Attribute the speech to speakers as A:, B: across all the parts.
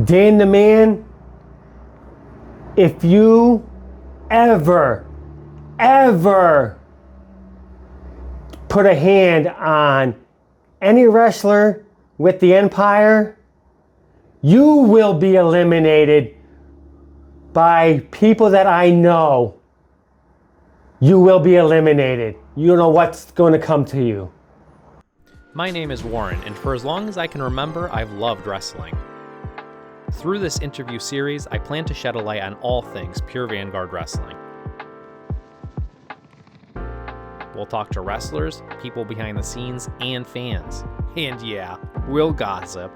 A: Dan the Man, if you ever put a hand on any wrestler with the Empire, you will be eliminated by people that I know. You will be eliminated. You don't know what's going to come to you.
B: My name is Warren, and for as long as I can remember, I've loved wrestling. Through this interview series, I plan to shed a light on all things Pure Vanguard Wrestling. We'll talk to wrestlers, people behind the scenes, and fans. And yeah, we'll gossip.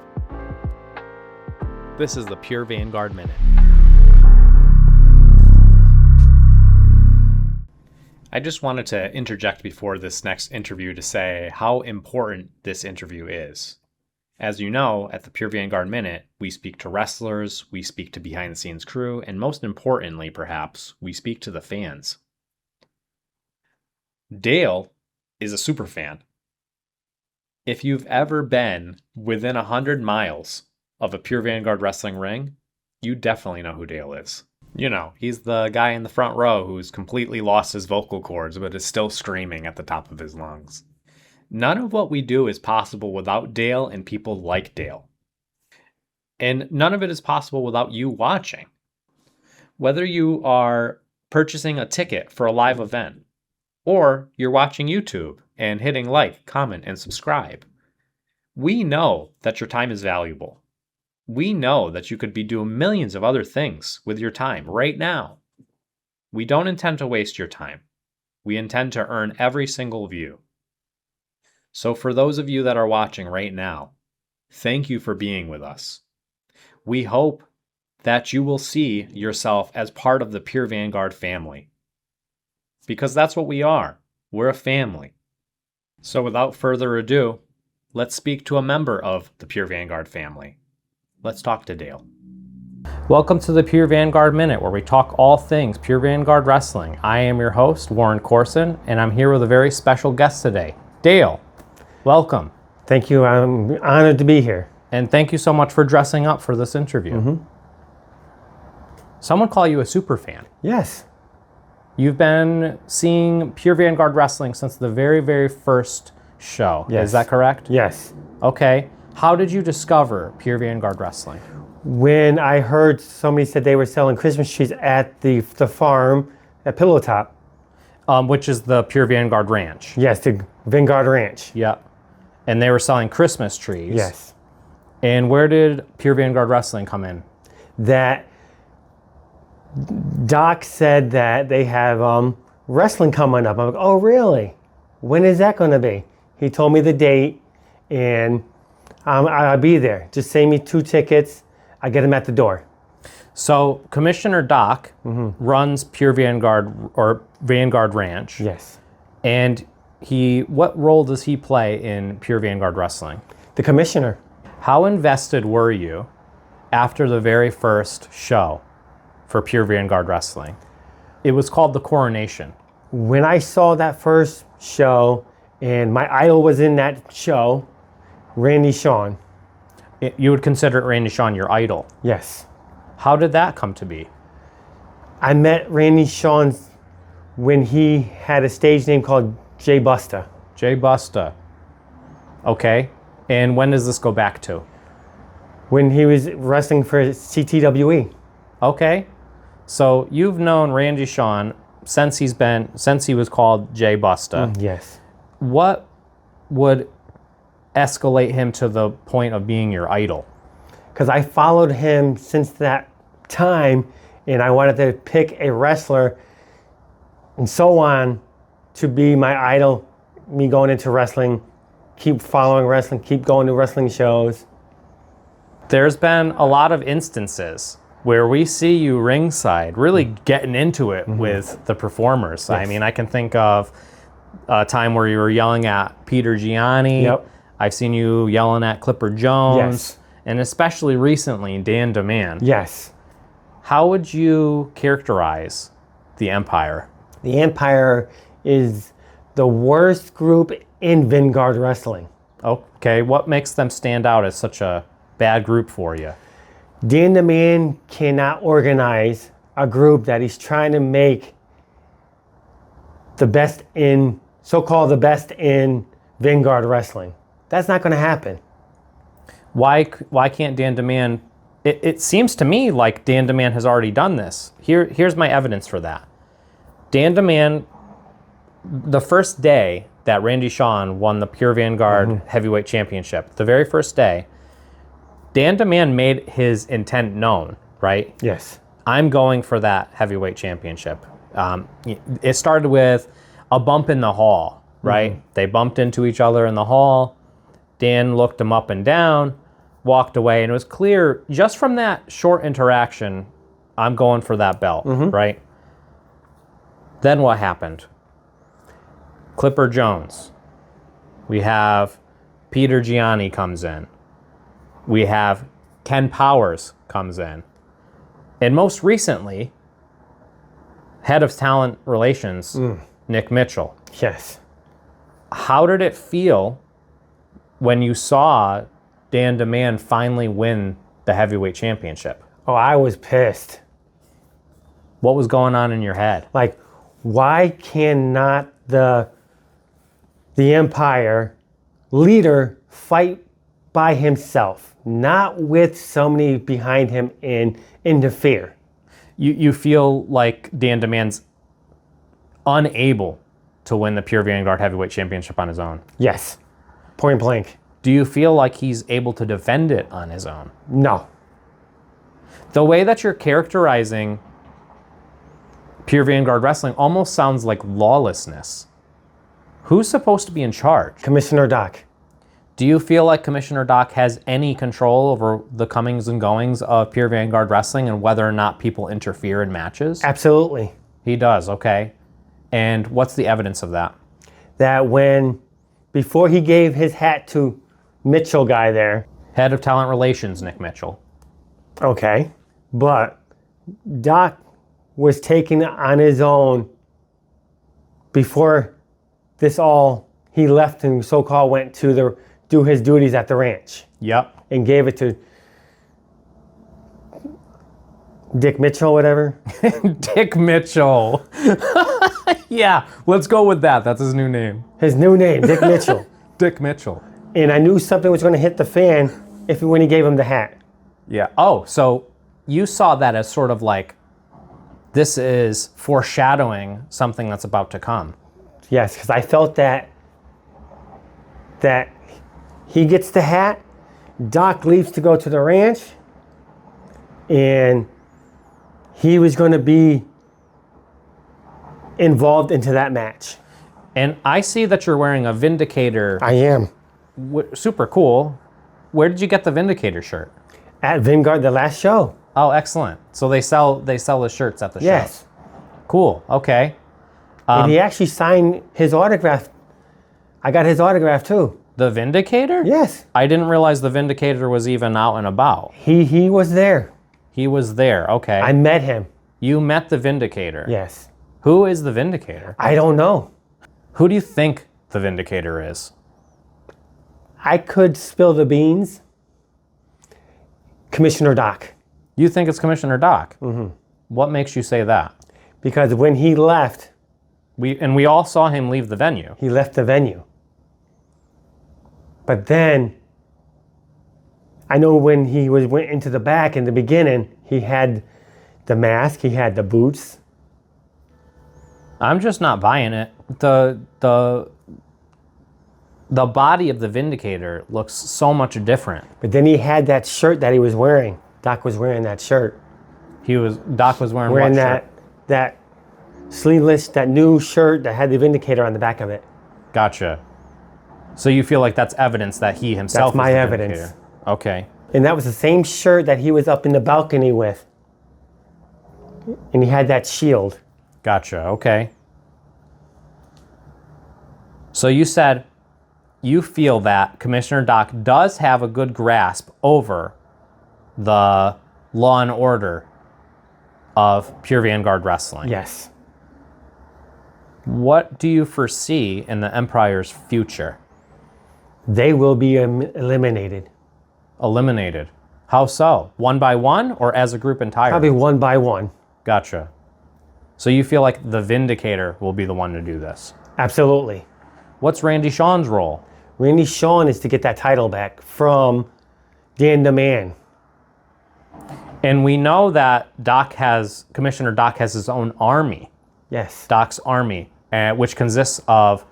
B: This is the Pure Vanguard Minute. I just wanted to interject before this next interview to say how important this interview is. As you know, at the Pure Vanguard Minute, we speak to wrestlers, we speak to behind-the-scenes crew, and most importantly, perhaps, we speak to the fans. Dale is a superfan. If you've ever been within 100 miles of a Pure Vanguard Wrestling ring, you definitely know who Dale is. You know, he's the guy in the front row who's completely lost his vocal cords but is still screaming at the top of his lungs. None of what we do is possible without Dale and people like Dale. And none of it is possible without you watching. Whether you are purchasing a ticket for a live event, or you're watching YouTube and hitting like, comment, and subscribe, we know that your time is valuable. We know that you could be doing millions of other things with your time right now. We don't intend to waste your time. We intend to earn every single view. So for those of you that are watching right now, thank you for being with us. We hope that you will see yourself as part of the Pure Vanguard family. Because that's what we are. We're a family. So without further ado, let's speak to a member of the Pure Vanguard family. Let's talk to Dale. Welcome to the Pure Vanguard Minute, where we talk all things Pure Vanguard Wrestling. I am your host, Warren Corson, and I'm here with a very special guest today. Dale, welcome.
A: Thank you. I'm honored to be here.
B: And thank you so much for dressing up for this interview.
A: Mm-hmm.
B: Someone call you a super fan.
A: Yes.
B: You've been seeing Pure Vanguard Wrestling since the very, very first show.
A: Yes.
B: Is that correct?
A: Yes.
B: Okay. How did you discover Pure Vanguard Wrestling?
A: When I heard somebody said they were selling Christmas trees at the farm at Pillow Top.
B: Which is the Pure Vanguard Ranch.
A: Yes, the Vanguard Ranch.
B: Yep. And they were selling Christmas trees.
A: Yes.
B: And where did Pure Vanguard Wrestling come in?
A: That Doc said that they have wrestling coming up. I'm like, oh, really? When is that going to be? He told me the date, and I'll be there. Just send me 2 tickets. I get them at the door.
B: So Commissioner Doc runs Pure Vanguard or Vanguard Ranch.
A: Yes.
B: And what role does he play in Pure Vanguard Wrestling?
A: The commissioner.
B: How invested were you after the very first show for Pure Vanguard Wrestling? It was called the Coronation.
A: When I saw that first show, and my idol was in that show, Randy Shawn.
B: You would consider Randy Shawn your idol?
A: Yes.
B: How did that come to be?
A: I met Randy Shawn when he had a stage name called Jay Busta.
B: Jay Busta. Okay. And when does this go back to?
A: When he was wrestling for CTWE.
B: Okay. So you've known Randy Shawn since he was called Jay Busta.
A: Yes.
B: What would escalate him to the point of being your idol?
A: Because I followed him since that time, and I wanted to pick a wrestler and so on to be my idol, me going into wrestling, keep following wrestling, keep going to wrestling shows.
B: There's been a lot of instances where we see you ringside really getting into it with the performers.
A: Yes.
B: I mean, I can think of a time where you were yelling at Peter Gianni.
A: Yep.
B: I've seen you yelling at Clipper Jones.
A: Yes.
B: And especially recently, Dan DeMan.
A: Yes.
B: How would you characterize the Empire?
A: The Empire is the worst group in Vanguard Wrestling.
B: Okay, what makes them stand out as such a bad group for you?
A: Dan the Man cannot organize a group that he's trying to make the best in, so-called the best in Vanguard Wrestling. That's not going to happen.
C: Why can't Dan DeMann? It seems to me like Dan DeMann has already done this. Here's my evidence for that. Dan DeMann, the first day that Randy Shawn won the Pure Vanguard Heavyweight Championship, the very first day, Dan DeMann made his intent known, right?
A: Yes.
C: I'm going for that heavyweight championship. It started with a bump in the hall, right? They bumped into each other in the hall. Dan looked him up and down, walked away, and it was clear just from that short interaction, I'm going for that belt, right? Then what happened? Clipper Jones. We have Peter Gianni comes in. We have Ken Powers comes in. And most recently, head of talent relations, Nick Mitchell.
A: Yes.
C: How did it feel when you saw Dan DeMann finally win the heavyweight championship?
A: Oh, I was pissed.
C: What was going on in your head?
A: Like, why cannot the Empire leader fight by himself, not with somebody behind him and interfere?
C: You feel like Dan DeMann's unable to win the Pure Vanguard Heavyweight Championship on his own?
A: Yes. Point blank.
C: Do you feel like he's able to defend it on his own?
A: No.
C: The way that you're characterizing Pure Vanguard Wrestling almost sounds like lawlessness. Who's supposed to be in charge?
A: Commissioner Doc.
C: Do you feel like Commissioner Doc has any control over the comings and goings of Pure Vanguard Wrestling and whether or not people interfere in matches?
A: Absolutely.
C: He does, okay. And what's the evidence of that?
A: That before he gave his hat to Mitchell guy there.
C: Head of Talent Relations, Nick Mitchell.
A: Okay. But Doc was taken on his own before he left and so-called went to do his duties at the ranch.
C: Yep.
A: And gave it to Dick Mitchell, whatever.
C: Dick Mitchell. Yeah, let's go with that. That's his new name.
A: His new name, Dick Mitchell.
C: Dick Mitchell.
A: And I knew something was going to hit the fan when he gave him the hat.
C: Yeah. Oh, so you saw that as sort of like, this is foreshadowing something that's about to come.
A: Yes, because I felt that he gets the hat, Doc leaves to go to the ranch, and he was going to be involved into that match.
C: And I see that you're wearing a Vindicator.
A: I am.
C: Super cool. Where did you get the Vindicator shirt?
A: At Vanguard, the last show.
C: Oh, excellent. So they sell the shirts at the show.
A: Yes.
C: Cool. Okay.
A: And he actually signed his autograph. I got his autograph too.
C: The Vindicator?
A: Yes.
C: I didn't realize the Vindicator was even out and about.
A: He was there.
C: He was there. Okay.
A: I met him.
C: You met the Vindicator?
A: Yes.
C: Who is the Vindicator?
A: I don't know.
C: Who do you think the Vindicator is?
A: I could spill the beans. Commissioner Doc.
C: You think it's Commissioner Doc? Mm-hmm. What makes you say that?
A: Because when he left,
C: we all saw him leave the venue.
A: He left the venue. But then, I know when he went into the back in the beginning, he had the mask, he had the boots.
C: I'm just not buying it. The body of the Vindicator looks so much different.
A: But then he had that shirt that he was wearing. Doc was wearing that shirt.
C: Doc was wearing what shirt?
A: that sleeveless, that new shirt that had the Vindicator on the back of it.
C: Gotcha. So you feel like that's evidence that he himself
A: That's my
C: is the
A: evidence.
C: Vindicator. Okay.
A: And that was the same shirt that he was up in the balcony with. And he had that shield.
C: Gotcha. Okay. So you said you feel that Commissioner Doc does have a good grasp over the law and order of Pure Vanguard Wrestling.
A: Yes.
C: What do you foresee in the Empire's future?
A: They will be eliminated.
C: Eliminated. How so? One by one or as a group entirely?
A: Probably one by one.
C: Gotcha. So you feel like the Vindicator will be the one to do this?
A: Absolutely.
C: What's Randy Shawn's role?
A: Randy Shawn is to get that title back from Dan the Man.
C: And we know that Commissioner Doc has his own army.
A: Yes.
C: Doc's army, which consists of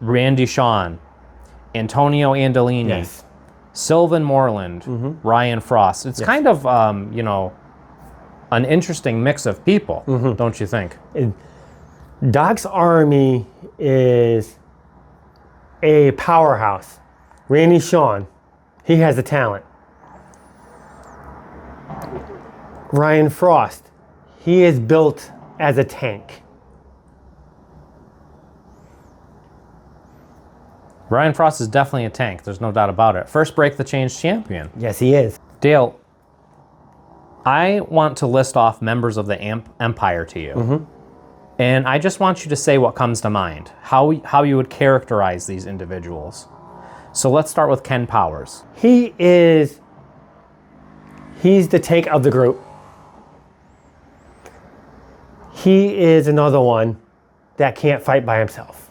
C: Randy Shawn, Antonio Andolini,
A: Yes.
C: Sylvan Moreland, Ryan Frost. It's kind of, an interesting mix of people, don't you think?
A: Doc's army is a powerhouse. Randy Shawn, he has the talent. Ryan Frost, he is built as a tank.
C: Ryan Frost is definitely a tank. There's no doubt about it. First Break the Chains champion.
A: Yes, he is.
C: Dale, I want to list off members of the Empire to you. And I just want you to say what comes to mind, how you would characterize these individuals. So let's start with Ken Powers.
A: He's the tank of the group. He is another one that can't fight by himself.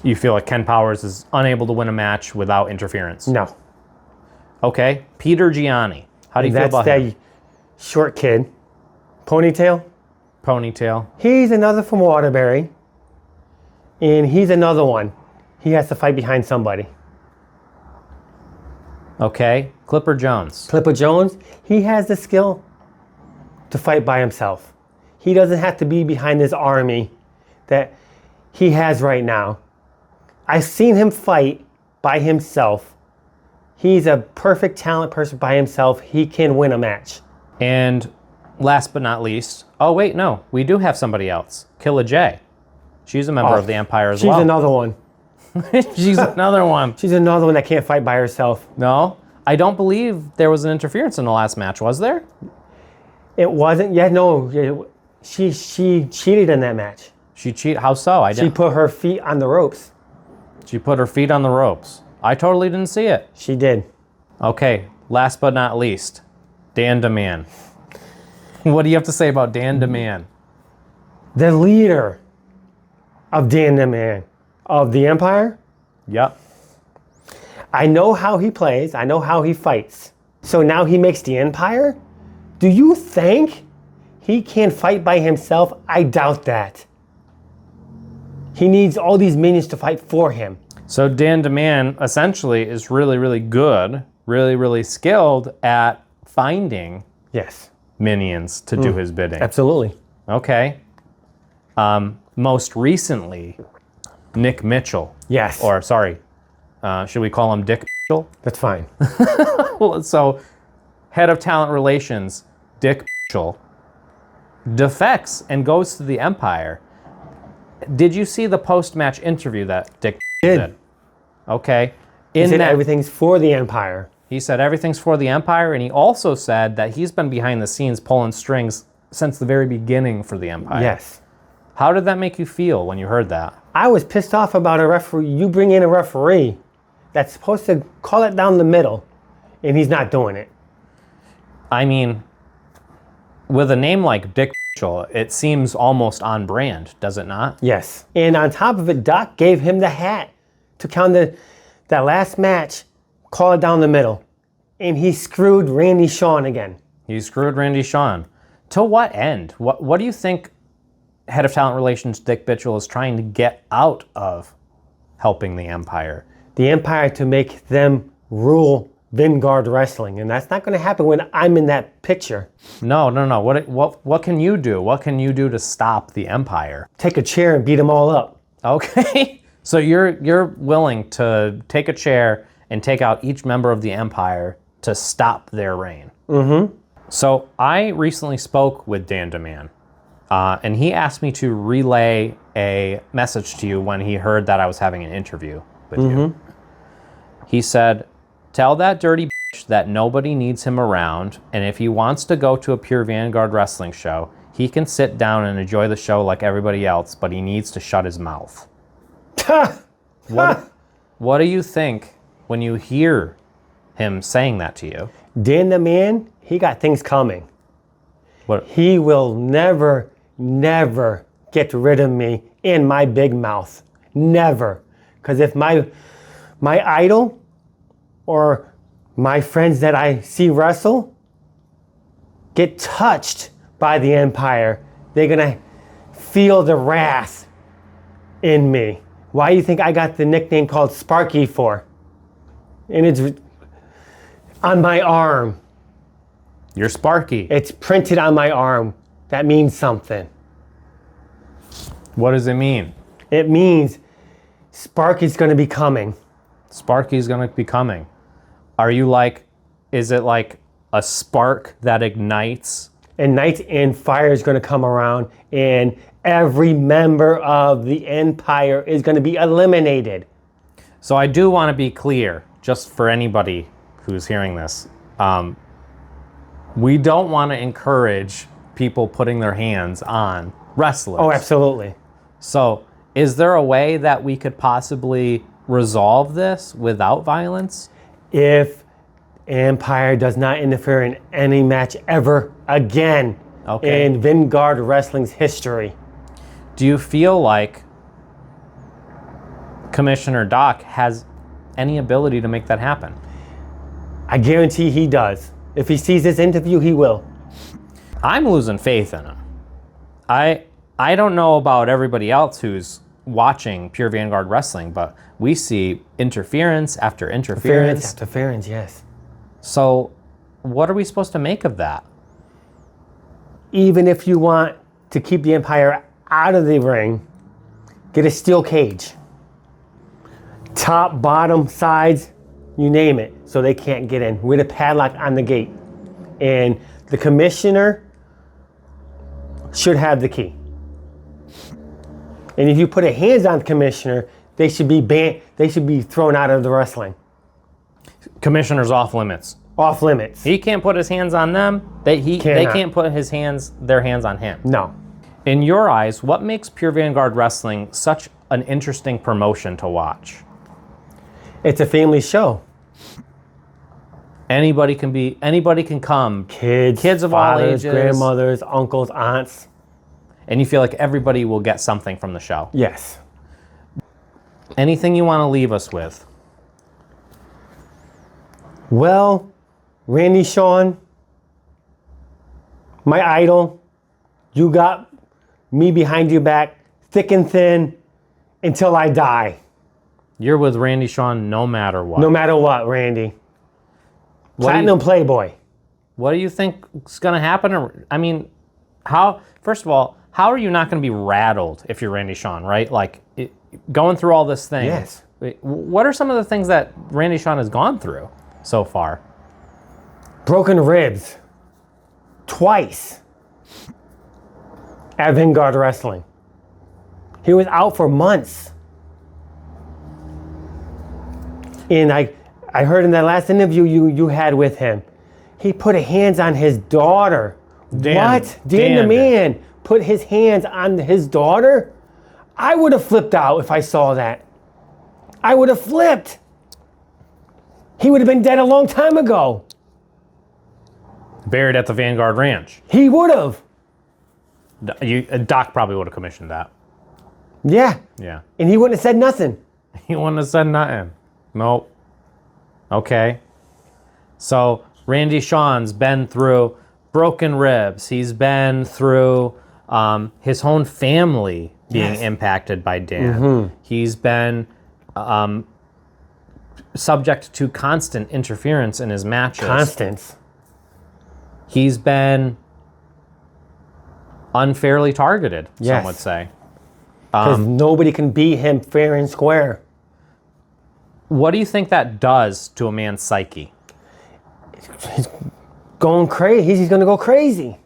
C: You feel like Ken Powers is unable to win a match without interference?
A: No.
C: Okay. Peter Gianni. How do you feel about him?
A: That's that short kid. Ponytail.
C: Ponytail.
A: He's another from Waterbury. And he's another one. He has to fight behind somebody.
C: Okay. Clipper Jones.
A: Clipper Jones, he has the skill to fight by himself. He doesn't have to be behind this army that he has right now. I've seen him fight by himself. He's a perfect talent person by himself. He can win a match.
C: And last but not least, oh wait, no, we do have somebody else. Killa J. She's a member of the Empire as well.
A: She's another one.
C: She's another one.
A: She's another one that can't fight by herself.
C: No, I don't believe there was an interference in the last match, was there?
A: It wasn't. Yeah, no. She cheated in that match.
C: She cheated? How so?
A: She put her feet on the ropes.
C: She put her feet on the ropes. I totally didn't see it.
A: She did.
C: Okay, last but not least, Dan DeMan. What do you have to say about Dan DeMan?
A: The leader of Dan the Man of the Empire.
C: Yep.
A: I know how he plays. I know how he fights. So now he makes the Empire? Do you think he can fight by himself? I doubt that. He needs all these minions to fight for him.
C: So Dan DeMan essentially is really, really good, really, really skilled at finding
A: Yes.
C: minions to do his bidding.
A: Absolutely.
C: Okay. Most recently, Nick Mitchell.
A: Yes.
C: Or, sorry, should we call him Dick Mitchell?
A: That's fine.
C: Well, so, head of talent relations, Dick Mitchell, defects and goes to the Empire. Did you see the post-match interview that Dick did? Okay.
A: He said everything's for the Empire.
C: He said everything's for the Empire, and he also said that he's been behind the scenes pulling strings since the very beginning for the Empire.
A: Yes.
C: How did that make you feel when you heard that?
A: I was pissed off about a referee. You bring in a referee that's supposed to call it down the middle, and he's not doing it.
C: I mean, with a name like Dick Mitchell, it seems almost on brand, does it not?
A: Yes. And on top of it, Doc gave him the hat to count that last match, call it down the middle. And he screwed Randy Shawn again.
C: He screwed Randy Shawn. To what end? What do you think head of talent relations Dick Mitchell is trying to get out of helping the Empire?
A: The Empire to make them rule Vanguard Wrestling. And that's not going to happen when I'm in that picture.
C: No. What can you do? What can you do to stop the Empire?
A: Take a chair and beat them all up.
C: Okay. So you're willing to take a chair and take out each member of the Empire to stop their reign. Mm-hmm. So I recently spoke with Dan DeMan, and he asked me to relay a message to you when he heard that I was having an interview with you. He said, tell that dirty bitch that nobody needs him around, and if he wants to go to a Pure Vanguard Wrestling show, he can sit down and enjoy the show like everybody else, but he needs to shut his mouth. What do you think when you hear him saying that to you?
A: Dan the man, he got things coming.
C: What?
A: He will never, never get rid of me in my big mouth. Never. Because if my idol or my friends that I see wrestle get touched by the Empire, they're going to feel the wrath in me. Why do you think I got the nickname called Sparky for? And it's on my arm.
C: You're Sparky.
A: It's printed on my arm. That means something.
C: What does it mean?
A: It means Sparky's going to be coming.
C: Sparky's going to be coming. Are you like, is it like a spark that ignites?
A: And night and fire is going to come around, and every member of the Empire is going to be eliminated.
C: So I do want to be clear, just for anybody who's hearing this. We don't want to encourage people putting their hands on wrestlers.
A: Oh, absolutely.
C: So is there a way that we could possibly resolve this without violence?
A: If Empire does not interfere in any match ever again in Vanguard Wrestling's history.
C: Do you feel like Commissioner Doc has any ability to make that happen?
A: I guarantee he does. If he sees this interview, he will.
C: I'm losing faith in him. I don't know about everybody else who's watching Pure Vanguard Wrestling, but we see interference after interference.
A: Interference, yes.
C: So what are we supposed to make of that?
A: Even if you want to keep the Empire out of the ring, get a steel cage. Top, bottom, sides, you name it, so they can't get in with a padlock on the gate. And the commissioner should have the key. And if you put a hands on the commissioner, they should be banned. They should be thrown out of the wrestling.
C: Commissioner's off limits.
A: Off limits.
C: He can't put his hands on them. They can't put their hands on him.
A: No.
C: In your eyes, what makes Pure Vanguard Wrestling such an interesting promotion to watch?
A: It's a family show.
C: Anybody can come.
A: Kids
C: of
A: fathers,
C: all ages,
A: grandmothers, uncles, aunts.
C: And you feel like everybody will get something from the show.
A: Yes.
C: Anything you want to leave us with?
A: Well, Randy Shawn, my idol, you got me behind your back, thick and thin, until I die.
C: You're with Randy Shawn no matter what.
A: No matter what, Randy. Platinum Playboy.
C: What do you think is going to happen? I mean, first of all, how are you not going to be rattled if you're Randy Shawn, right? Like, going through all this thing.
A: Yes.
C: What are some of the things that Randy Shawn has gone through so far?
A: Broken ribs. Twice. At Vanguard Wrestling. He was out for months. And I heard in that last interview you had with him, he put hands on his daughter. Dan the man put his hands on his daughter? I would have flipped out if I saw that. I would have flipped. He would have been dead a long time ago.
C: Buried at the Vanguard Ranch.
A: He would have.
C: Doc probably would have commissioned that.
A: Yeah.
C: Yeah.
A: And he wouldn't have said nothing.
C: He wouldn't have said nothing. Nope. Okay. So Randy Shawn's been through broken ribs. He's been through his own family being impacted by Dan. Mm-hmm. He's been subject to constant interference in his matches.
A: Constant.
C: He's been unfairly targeted, some would say.
A: Because nobody can beat him fair and square.
C: What do you think that does to a man's psyche?
A: He's going crazy. He's going to go crazy.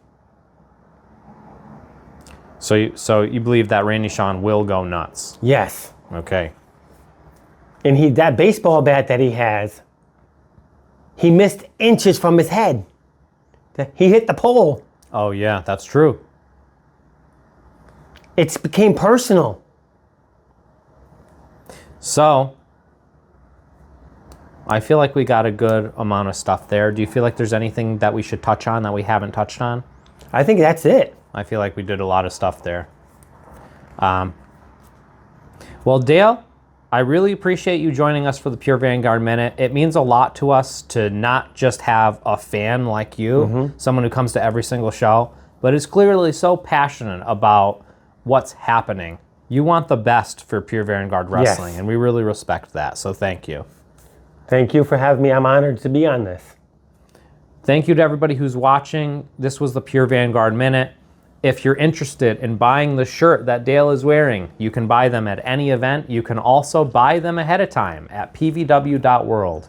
C: So you believe that Randy Shawn will go nuts?
A: Yes.
C: Okay.
A: And that baseball bat that he has, he missed inches from his head. He hit the pole.
C: Oh yeah, that's true.
A: It became personal.
C: So, I feel like we got a good amount of stuff there. Do you feel like there's anything that we should touch on that we haven't touched on?
A: I think that's it.
C: I feel like we did a lot of stuff there. Well, Dale, I really appreciate you joining us for the Pure Vanguard Minute. It means a lot to us to not just have a fan like you, someone who comes to every single show, but is clearly so passionate about what's happening. You want the best for Pure Vanguard Wrestling,
A: Yes.
C: and we really respect that, so thank you.
A: Thank you for having me. I'm honored to be on this.
C: Thank you to everybody who's watching. This was the Pure Vanguard Minute. If you're interested in buying the shirt that Dale is wearing, you can buy them at any event. You can also buy them ahead of time at pvw.world.